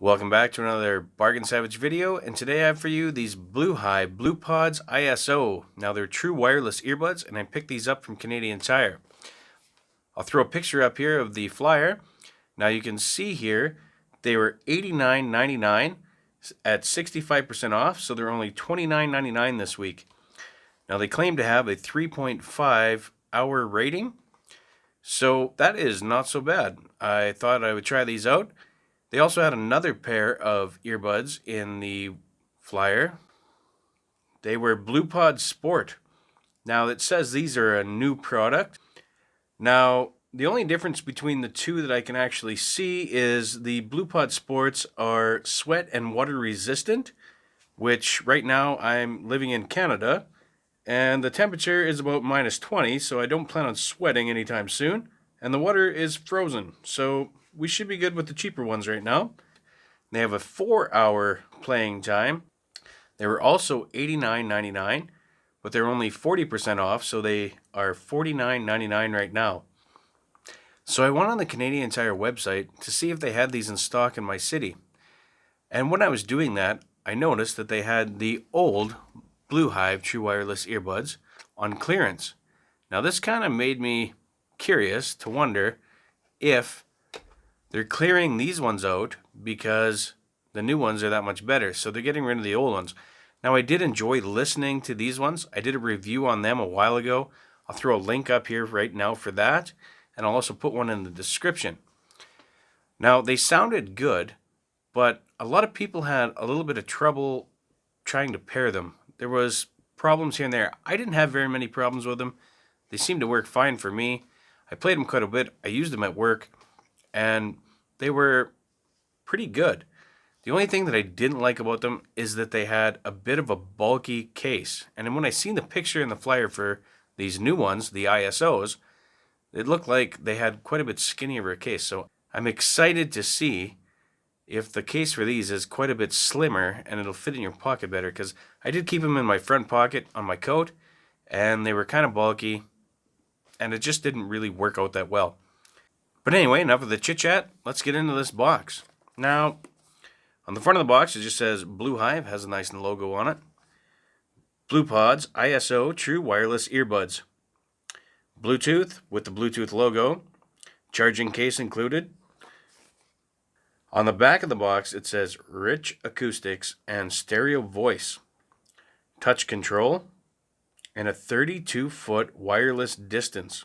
Welcome back to another Bargain Savage video, and today I have for you these Bluehive Bluepods ISO. Now they're true wireless earbuds, and I picked these up from Canadian Tire. I'll throw a picture up here of the flyer. Now you can see here they were $89.99 at 65% off, so they're only $29.99 this week. Now they claim to have a 3.5 hour rating, so that is not so bad. I thought I would try these out. They also had another pair of earbuds in the flyer. They were Bluepod Sport. Now it says these are a new product. Now the only difference between the two that I can actually see is the Bluepod Sports are sweat and water resistant, which right now I'm living in Canada and the temperature is about -20, so I don't plan on sweating anytime soon, and the water is frozen, so we should be good with the cheaper ones right now. They have a 4-hour playing time. They were also $89.99, but they're only 40% off, so they are $49.99 right now. So I went on the Canadian Tire website to see if they had these in stock in my city. And when I was doing that, I noticed that they had the old Bluehive True Wireless Earbuds on clearance. Now this kind of made me curious to wonder if they're clearing these ones out because the new ones are that much better. So they're getting rid of the old ones. Now I did enjoy listening to these ones. I did a review on them a while ago. I'll throw a link up here right now for that. And I'll also put one in the description. Now they sounded good, but a lot of people had a little bit of trouble trying to pair them. There was problems here and there. I didn't have very many problems with them. They seemed to work fine for me. I played them quite a bit. I used them at work. And they were pretty good. The only thing that I didn't like about them is that they had a bit of a bulky case. And when I seen the picture in the flyer for these new ones, the ISOs, it looked like they had quite a bit skinnier of a case. So I'm excited to see if the case for these is quite a bit slimmer and it'll fit in your pocket better, because I did keep them in my front pocket on my coat and they were kind of bulky and it just didn't really work out that well. But anyway, enough of the chit-chat. Let's get into this box. Now, on the front of the box, it just says Bluehive, has a nice logo on it. Bluepods ISO True Wireless Earbuds. Bluetooth with the Bluetooth logo. Charging case included. On the back of the box, it says Rich Acoustics and Stereo Voice. Touch control. And a 32-foot wireless distance.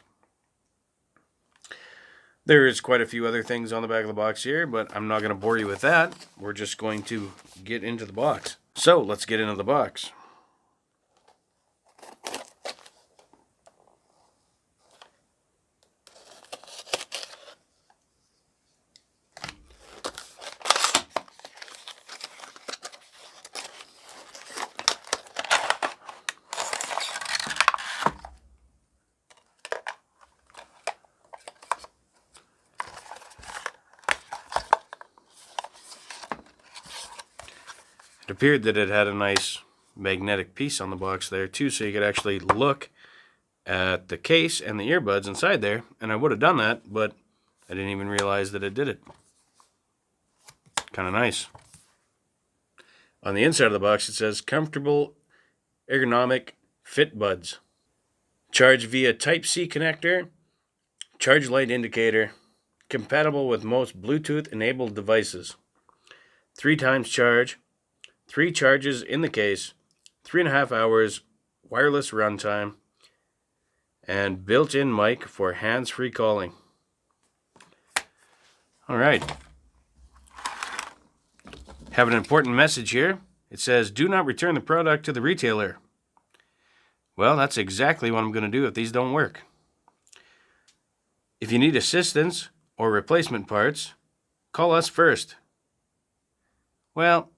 There is quite a few other things on the back of the box here, but I'm not going to bore you with that. We're just going to get into the box. So let's get into the box. It appeared that it had a nice magnetic piece on the box there too, so you could actually look at the case and the earbuds inside there, and I would have done that, but I didn't even realize that it did it. Kind of nice. On the inside of the box it says comfortable ergonomic fit buds. Charge via Type-C connector, charge light indicator, compatible with most Bluetooth enabled devices. 3 times charge. 3 charges in the case, 3.5 hours wireless runtime, and built-in mic for hands-free calling. Alright. Have an important message here. It says, do not return the product to the retailer. Well, that's exactly what I'm going to do if these don't work. If you need assistance or replacement parts, call us first. Well,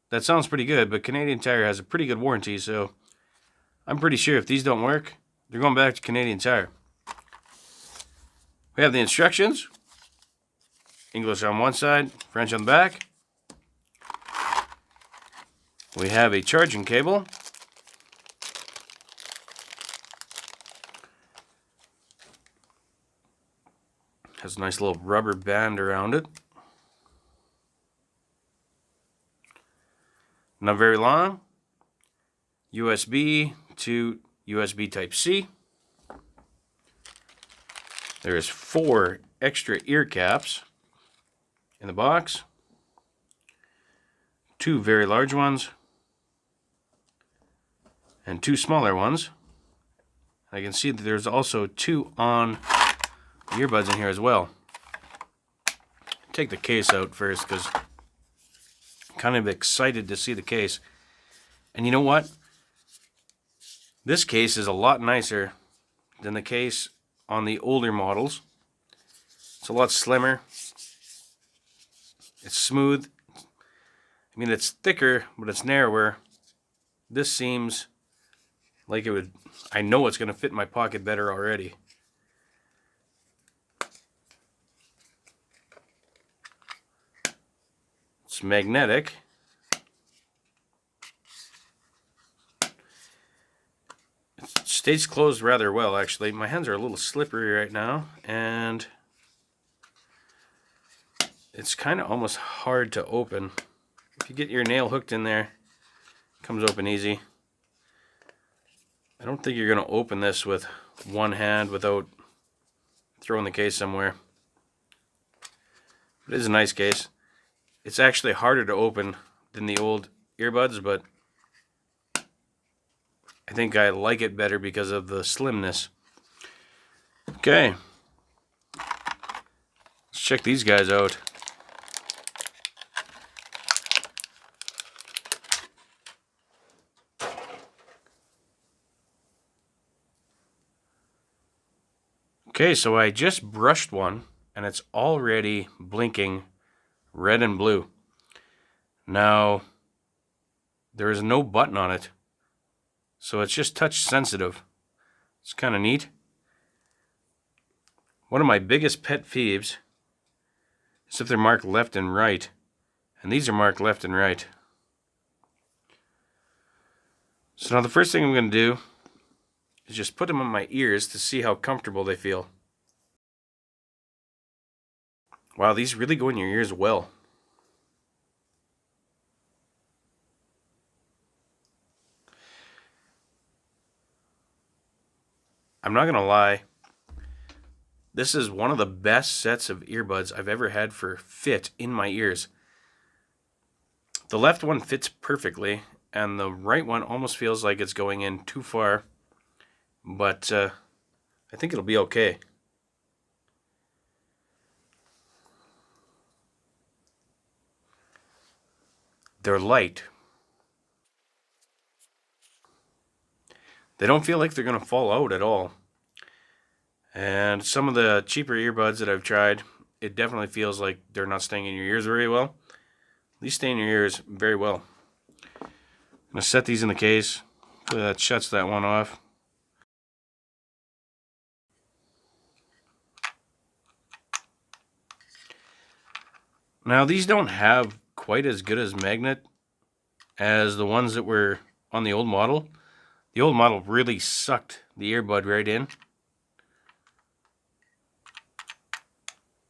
that sounds pretty good, but Canadian Tire has a pretty good warranty, so I'm pretty sure if these don't work, they're going back to Canadian Tire. We have the instructions. English on one side, French on the back. We have a charging cable. Has a nice little rubber band around it. Not very long. USB to USB Type-C. There is 4 extra ear caps in the box. 2 very large ones and 2 smaller ones. I can see that there's also 2 on earbuds in here as well. Take the case out first because I'm kind of excited to see the case. And you know what? This case is a lot nicer than the case on the older models. It's a lot slimmer. It's smooth. I mean, it's thicker, but it's narrower. This seems like it would, I know it's going to fit in my pocket better already. It's magnetic. It stays closed rather well, actually. My hands are a little slippery right now, and it's kind of almost hard to open. If you get your nail hooked in there, it comes open easy. I don't think you're going to open this with one hand without throwing the case somewhere. It is a nice case. It's actually harder to open than the old earbuds, but I think I like it better because of the slimness. Okay. Let's check these guys out. Okay, so I just brushed one, and it's already blinking red and blue. Now, there is no button on it, so it's just touch sensitive. It's kind of neat. One of my biggest pet peeves is if they're marked left and right, and these are marked left and right. So now the first thing I'm going to do is just put them on my ears to see how comfortable they feel. Wow, these really go in your ears well. I'm not going to lie, this is one of the best sets of earbuds I've ever had for fit in my ears. The left one fits perfectly, and the right one almost feels like it's going in too far, but I think it'll be okay. They're light. They don't feel like they're going to fall out at all. And some of the cheaper earbuds that I've tried, it definitely feels like they're not staying in your ears very well. These stay in your ears very well. I'm going to set these in the case. That shuts that one off. Now these don't have quite as good as magnet as the ones that were on the old model. The old model really sucked the earbud right in.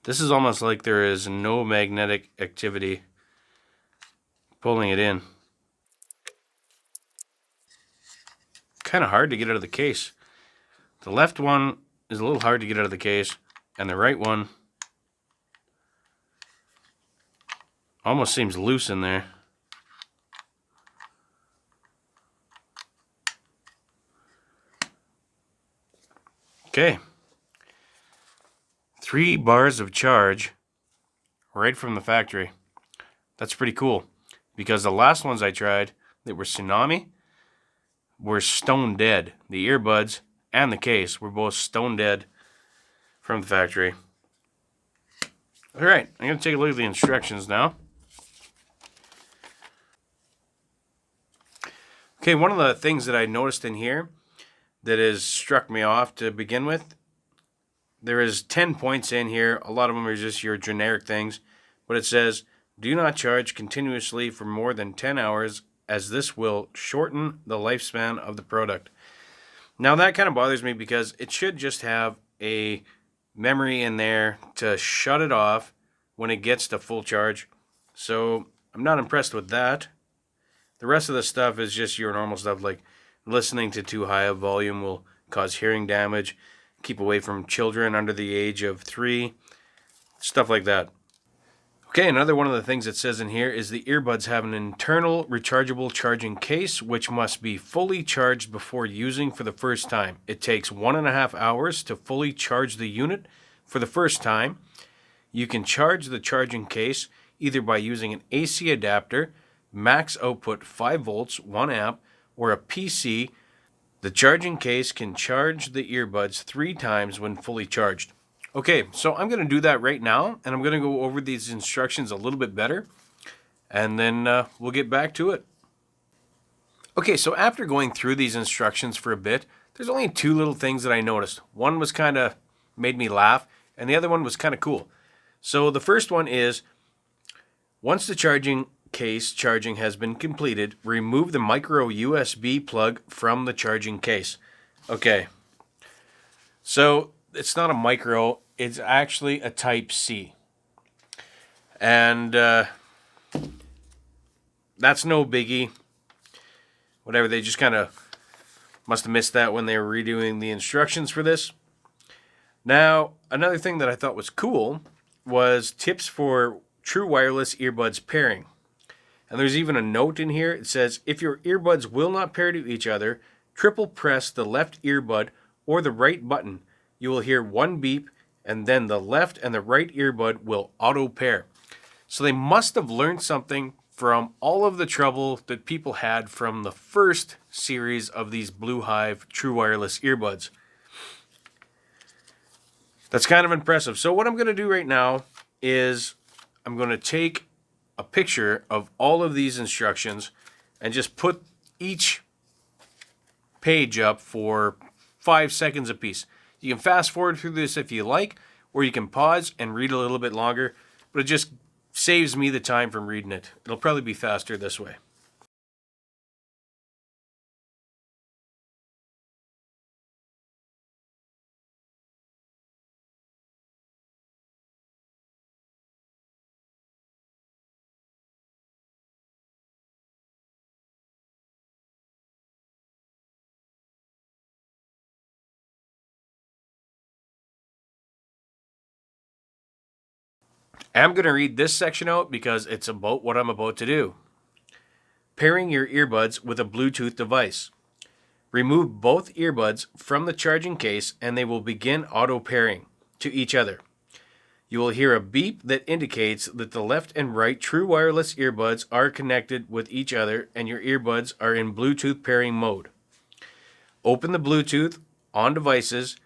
This is almost like there is no magnetic activity pulling it in. Kind of hard to get out of the case. The left one is a little hard to get out of the case, and the right one almost seems loose in there. Okay. 3 bars of charge right from the factory. That's pretty cool, because the last ones I tried that were Tsunami were stone dead. The earbuds and the case were both stone dead from the factory. Alright, I'm going to take a look at the instructions now. Okay, one of the things that I noticed in here that has struck me off to begin with, there is 10 points in here. A lot of them are just your generic things, but it says, do not charge continuously for more than 10 hours as this will shorten the lifespan of the product. Now that kind of bothers me because it should just have a memory in there to shut it off when it gets to full charge. So I'm not impressed with that. The rest of the stuff is just your normal stuff, like listening to too high a volume will cause hearing damage, keep away from children under the age of 3, stuff like that. Okay, another one of the things it says in here is the earbuds have an internal rechargeable charging case, which must be fully charged before using for the first time. It takes 1.5 hours to fully charge the unit for the first time. You can charge the charging case either by using an AC adapter, max output 5 volts, 1 amp, or a PC. The charging case can charge the earbuds 3 times when fully charged. Okay, so I'm going to do that right now, and I'm going to go over these instructions a little bit better, and then we'll get back to it. Okay, so after going through these instructions for a bit, there's only 2 little things that I noticed. One was kind of made me laugh, and the other one was kind of cool. So the first one is, once the charging case charging has been completed, remove the micro USB plug from the charging case. Okay, so it's not a micro, it's actually a type C. And that's no biggie. Whatever, they just kind of must have missed that when they were redoing the instructions for this. Now, another thing that I thought was cool was tips for True Wireless Earbuds pairing. And there's even a note in here. It says, if your earbuds will not pair to each other, triple press the left earbud or the right button. You will hear one beep, and then the left and the right earbud will auto pair. So they must have learned something from all of the trouble that people had from the first series of these Bluehive True Wireless Earbuds. That's kind of impressive. So what I'm going to do right now is I'm going to take a picture of all of these instructions and just put each page up for 5 seconds a piece. You can fast forward through this if you like, or you can pause and read a little bit longer, but it just saves me the time from reading it. It'll probably be faster this way. I'm going to read this section out because it's about what I'm about to do. Pairing your earbuds with a Bluetooth device. Remove both earbuds from the charging case and they will begin auto pairing to each other. You will hear a beep that indicates that the left and right True Wireless earbuds are connected with each other and your earbuds are in Bluetooth pairing mode. Open the Bluetooth on devices,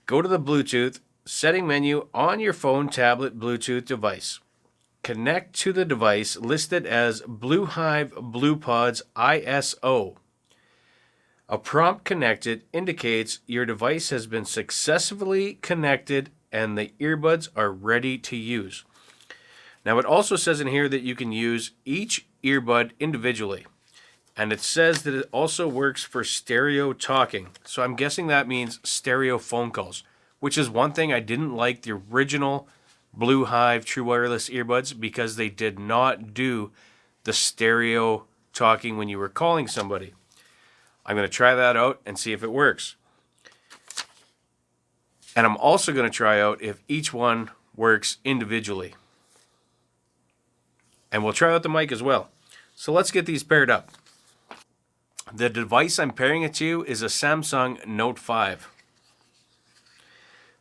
go to the Bluetooth setting menu on your phone, tablet, Bluetooth device. Connect to the device listed as Bluehive Bluepods ISO. A prompt connected indicates your device has been successfully connected and the earbuds are ready to use. Now it also says in here that you can use each earbud individually. And it says that it also works for stereo talking. So I'm guessing that means stereo phone calls, which is one thing I didn't like the original Bluehive True Wireless Earbuds because they did not do the stereo talking when you were calling somebody. I'm going to try that out and see if it works. And I'm also going to try out if each one works individually. And we'll try out the mic as well. So let's get these paired up. The device I'm pairing it to is a Samsung Note 5.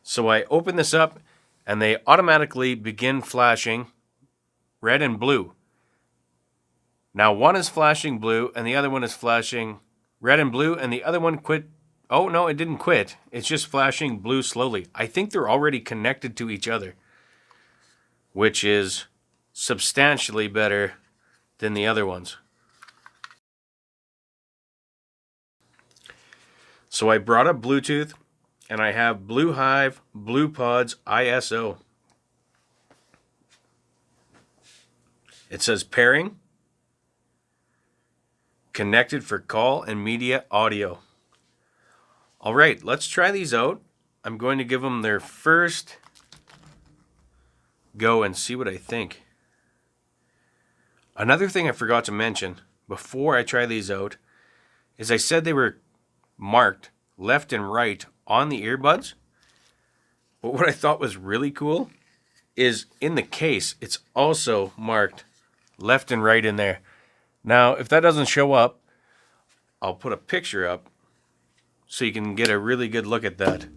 So I open this up and they automatically begin flashing red and blue. Now one is flashing blue and the other one is flashing red and blue and the other one quit. Oh no, it didn't quit. It's just flashing blue slowly. I think they're already connected to each other, which is substantially better than the other ones. So I brought up Bluetooth and I have Bluehive Bluepods ISO. It says pairing, connected for call and media audio. All right, let's try these out. I'm going to give them their first go and see what I think. Another thing I forgot to mention, before I try these out is I said they were marked left and right on the earbuds. But what I thought was really cool is in the case, it's also marked left and right in there. Now, if that doesn't show up, I'll put a picture up so you can get a really good look at that.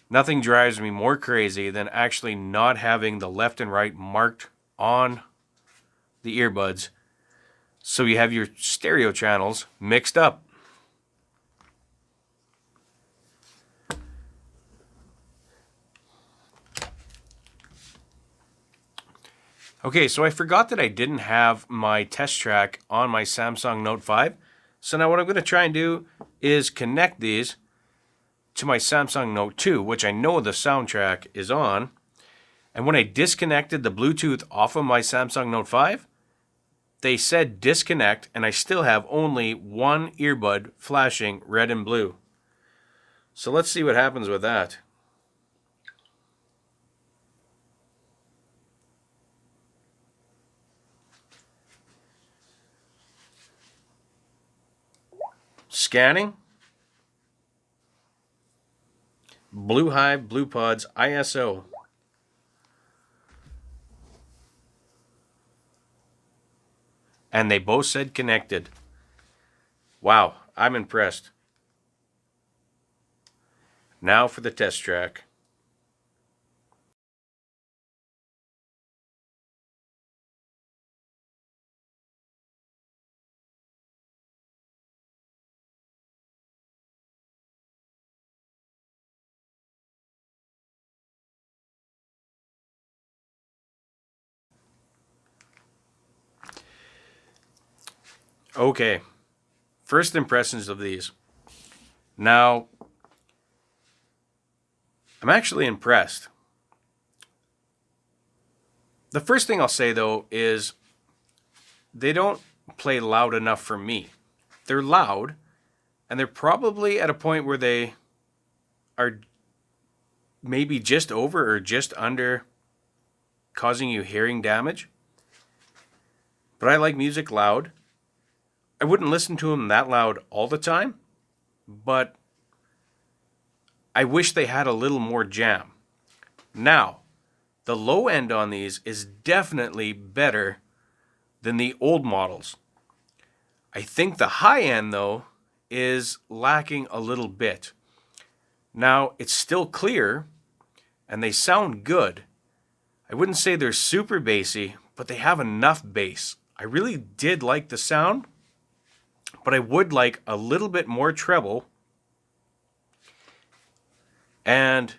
Nothing drives me more crazy than actually not having the left and right marked on the earbuds, so you have your stereo channels mixed up. Okay, so I forgot that I didn't have my test track on my Samsung Note 5. So now what I'm going to try and do is connect these to my Samsung Note 2, which I know the soundtrack is on. And when I disconnected the Bluetooth off of my Samsung Note 5, they said disconnect, and I still have only one earbud flashing red and blue. So let's see what happens with that. Scanning. Bluehive Bluepods ISO. And they both said connected. Wow, I'm impressed. Now for the test track. Okay, first impressions of these. Now, I'm actually impressed. The first thing I'll say, though, is they don't play loud enough for me. They're loud, and they're probably at a point where they are maybe just over or just under causing you hearing damage. But I like music loud. I wouldn't listen to them that loud all the time, but I wish they had a little more jam. Now, the low end on these is definitely better than the old models. I think the high end, though, is lacking a little bit. Now, it's still clear, and they sound good. I wouldn't say they're super bassy, but they have enough bass. I really did like the sound, but I would like a little bit more treble and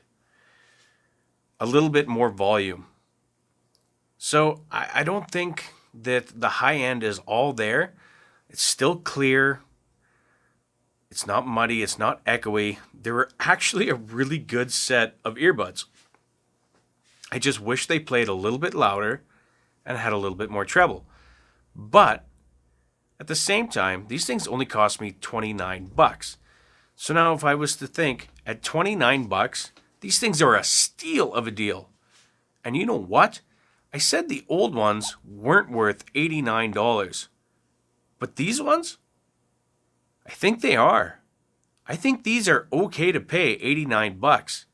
a little bit more volume. So I don't think that the high end is all there. It's still clear. It's not muddy. It's not echoey. They were actually a really good set of earbuds. I just wish they played a little bit louder and had a little bit more treble. But at the same time, these things only cost me $29. So now if I was to think at $29, these things are a steal of a deal. And you know what? I said the old ones weren't worth $89. But these ones, I think they are. I think these are okay to pay $89.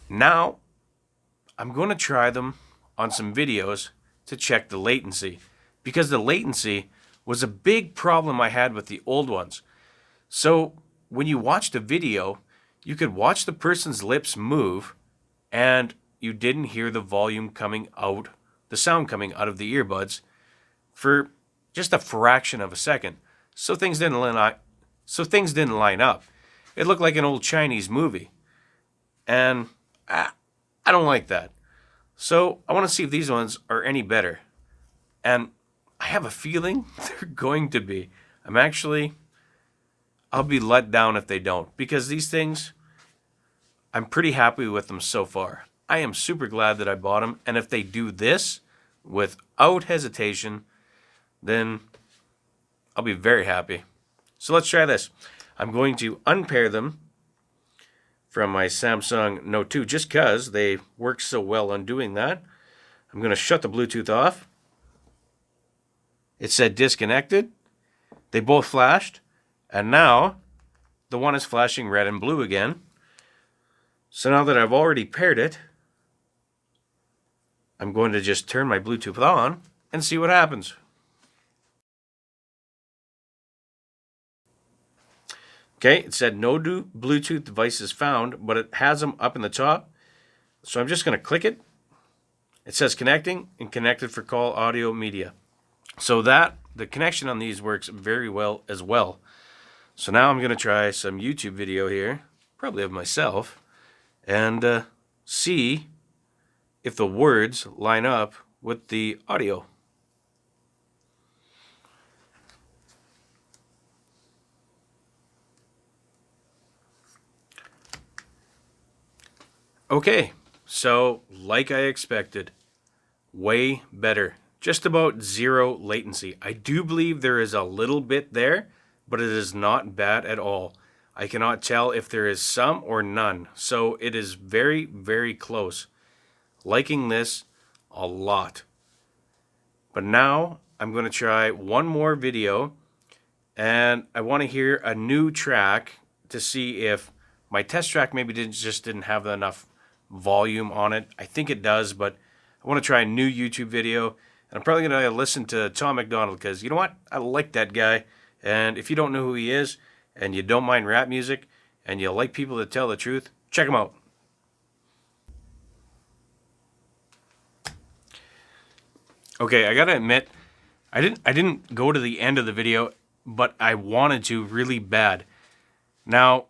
Now, I'm going to try them on some videos to check the latency, because the latency was a big problem I had with the old ones. So when you watched a video, you could watch the person's lips move and you didn't hear the volume coming out, the sound coming out of the earbuds for just a fraction of a second. So things didn't line up. It looked like an old Chinese movie. And I don't like that. So I want to see if these ones are any better. And I have a feeling they're going to be. I'll be let down if they don't, because these things, I'm pretty happy with them so far. I am super glad that I bought them. And if they do this without hesitation, then I'll be very happy. So let's try this. I'm going to unpair them from my Samsung Note 2 just because they work so well on doing that. I'm going to shut the Bluetooth off. it said disconnected. They both flashed, and now the one is flashing red and blue again. So now that I've already paired it, I'm going to just turn my Bluetooth on and see what happens. Okay, it said no Bluetooth devices found, but it has them up in the top. So I'm just going to click it. It says connecting and connected for call audio media. So the connection on these works very well as well. So now I'm going to try some YouTube video here, probably of myself, and see if the words line up with the audio. Okay, so like I expected, way better. Just about zero latency. I do believe there is a little bit there, but it is not bad at all. I cannot tell if there is some or none, so it is very, very close. Liking this a lot. But now I'm going to try one more video, and I want to hear a new track to see if my test track maybe just didn't have enough volume on it. I think it does, but I want to try a new YouTube video, and I'm probably going to listen to Tom McDonald because, you know what? I like that guy, and if you don't know who he is, and you don't mind rap music, and you like people that tell the truth, check him out. Okay, I gotta admit, I didn't go to the end of the video, but I wanted to really bad. Now,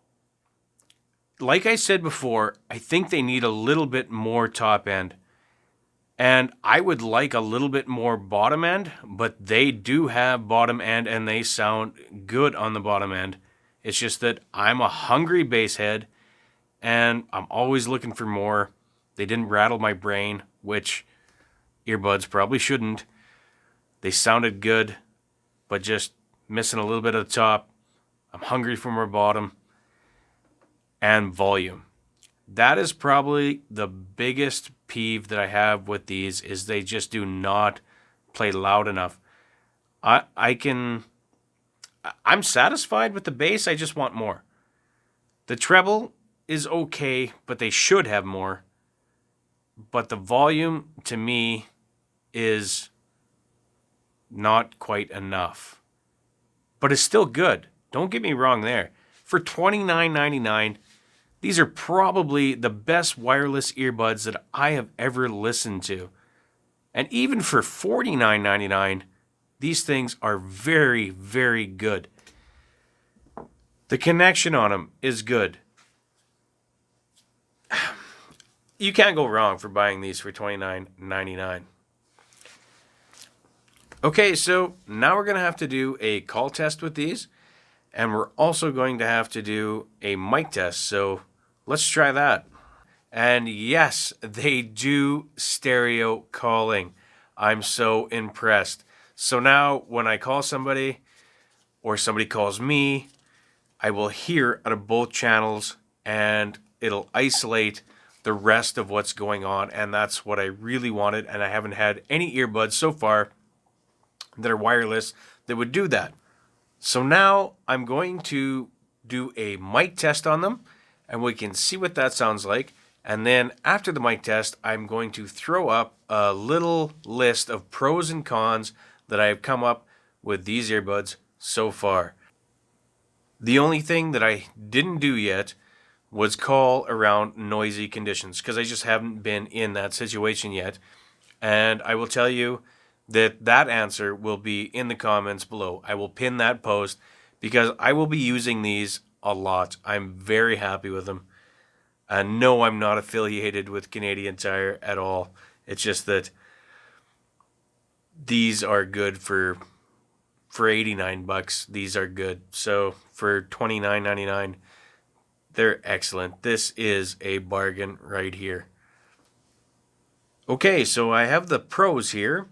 like I said before, I think they need a little bit more top end. And I would like a little bit more bottom end, but they do have bottom end and they sound good on the bottom end. It's just that I'm a hungry bass head and I'm always looking for more. They didn't rattle my brain, which earbuds probably shouldn't. They sounded good, but just missing a little bit of the top. I'm hungry for more bottom and volume. That is probably the biggest peeve that I have with these is they just do not play loud enough. I'm satisfied with the bass, I just want more. The treble is okay, but they should have more. But the volume to me is not quite enough. But it's still good. Don't get me wrong there. For $29.99, these are probably the best wireless earbuds that I have ever listened to. And even for $49.99, these things are very, very good. The connection on them is good. You can't go wrong for buying these for $29.99. Okay, so now we're going to have to do a call test with these. And we're also going to have to do a mic test. So let's try that. And yes, they do stereo calling. I'm so impressed. So now when I call somebody or somebody calls me, I will hear out of both channels and it'll isolate the rest of what's going on. And that's what I really wanted. And I haven't had any earbuds so far that are wireless that would do that. So now I'm going to do a mic test on them and we can see what that sounds like. And then after the mic test, I'm going to throw up a little list of pros and cons that I've come up with these earbuds so far. The only thing that I didn't do yet was call around noisy conditions because I just haven't been in that situation yet. And I will tell you that answer will be in the comments below. I will pin that post because I will be using these a lot. I'm very happy with them. And no, I'm not affiliated with Canadian Tire at all. It's just that these are good for $89. These are good. So for $29.99, they're excellent. This is a bargain right here. Okay, so I have the pros here.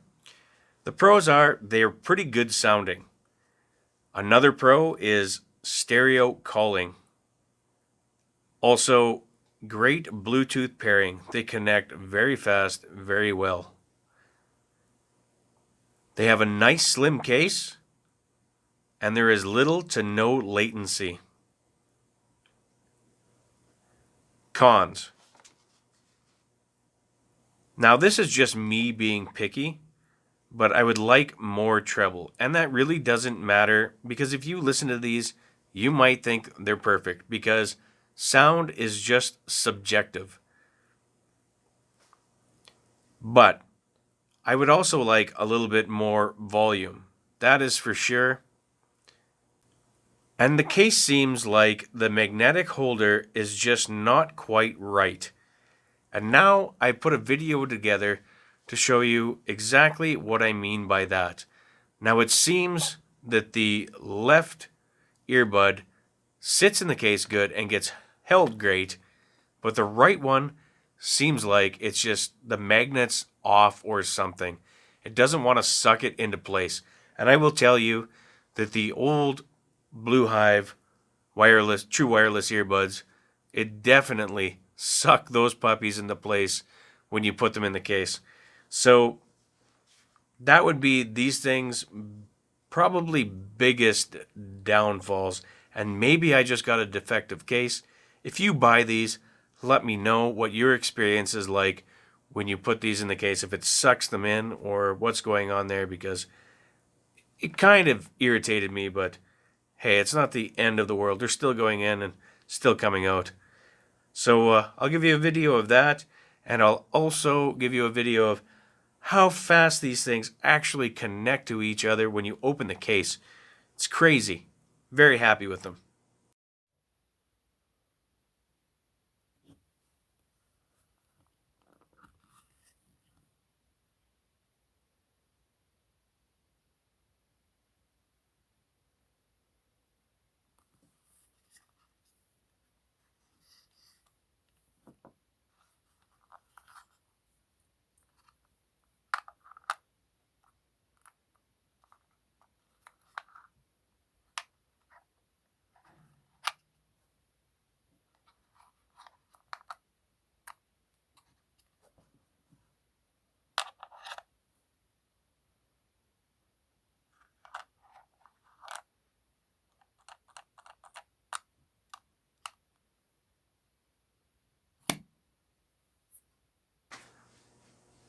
The pros are they're pretty good sounding. Another pro is stereo calling. Also, great Bluetooth pairing. They connect very fast, very well. They have a nice slim case, and there is little to no latency. Cons. Now this is just me being picky, but I would like more treble. And that really doesn't matter, because if you listen to these, you might think they're perfect, because sound is just subjective. But I would also like a little bit more volume. That is for sure. And the case seems like the magnetic holder is just not quite right. And now I put a video together to show you exactly what I mean by that. Now it seems that the left earbud sits in the case good and gets held great, but the right one seems like it's just the magnet's off or something. It doesn't want to suck it into place. And I will tell you that the old Bluehive True Wireless Earbuds, it definitely suck those puppies into place when you put them in the case. So that would be these things' probably biggest downfalls. And maybe I just got a defective case. If you buy these, let me know what your experience is like when you put these in the case, if it sucks them in or what's going on there, because it kind of irritated me, but hey, it's not the end of the world. They're still going in and still coming out. So I'll give you a video of that, and I'll also give you a video of how fast these things actually connect to each other when you open the case. It's crazy. Very happy with them.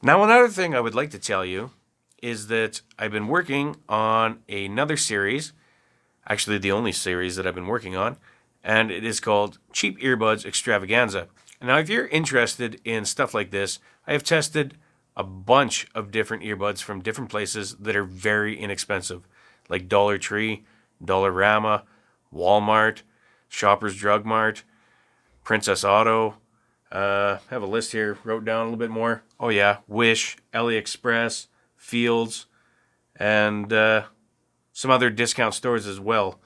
Now, another thing I would like to tell you is that I've been working on another series, actually the only series that I've been working on, and it is called Cheap Earbuds Extravaganza. Now, if you're interested in stuff like this, I have tested a bunch of different earbuds from different places that are very inexpensive, like Dollar Tree, Dollarama, Walmart, Shoppers Drug Mart, Princess Auto. Have a list here, wrote down a little bit more. Oh yeah, Wish, AliExpress, Fields, and some other discount stores as well.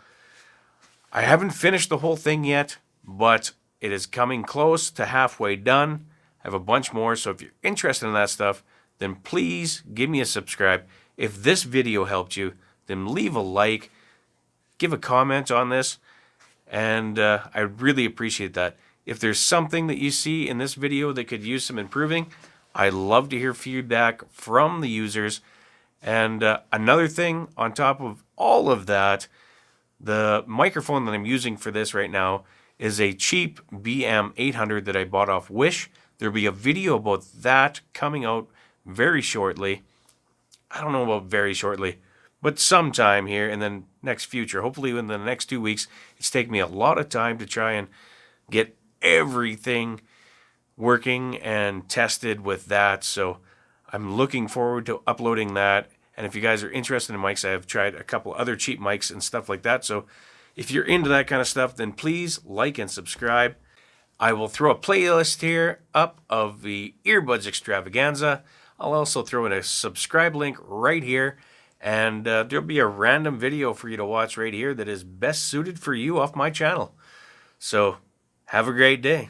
I haven't finished the whole thing yet, but it is coming close to halfway done. I have a bunch more, so if you're interested in that stuff, then please give me a subscribe. If this video helped you, then leave a like, give a comment on this, and I really appreciate that. If there's something that you see in this video that could use some improving, I'd love to hear feedback from the users. And another thing on top of all of that, the microphone that I'm using for this right now is a cheap BM800 that I bought off Wish. There'll be a video about that coming out very shortly. I don't know about very shortly, but sometime here in the next future, hopefully in the next 2 weeks. It's taken me a lot of time to try and get everything working and tested with that, so I'm looking forward to uploading that. And if you guys are interested in mics, I have tried a couple other cheap mics and stuff like that, so if you're into that kind of stuff, then please like and subscribe. I will throw a playlist here up of the Earbuds Extravaganza. I'll also throw in a subscribe link right here, and there'll be a random video for you to watch right here that is best suited for you off my channel. So have a great day.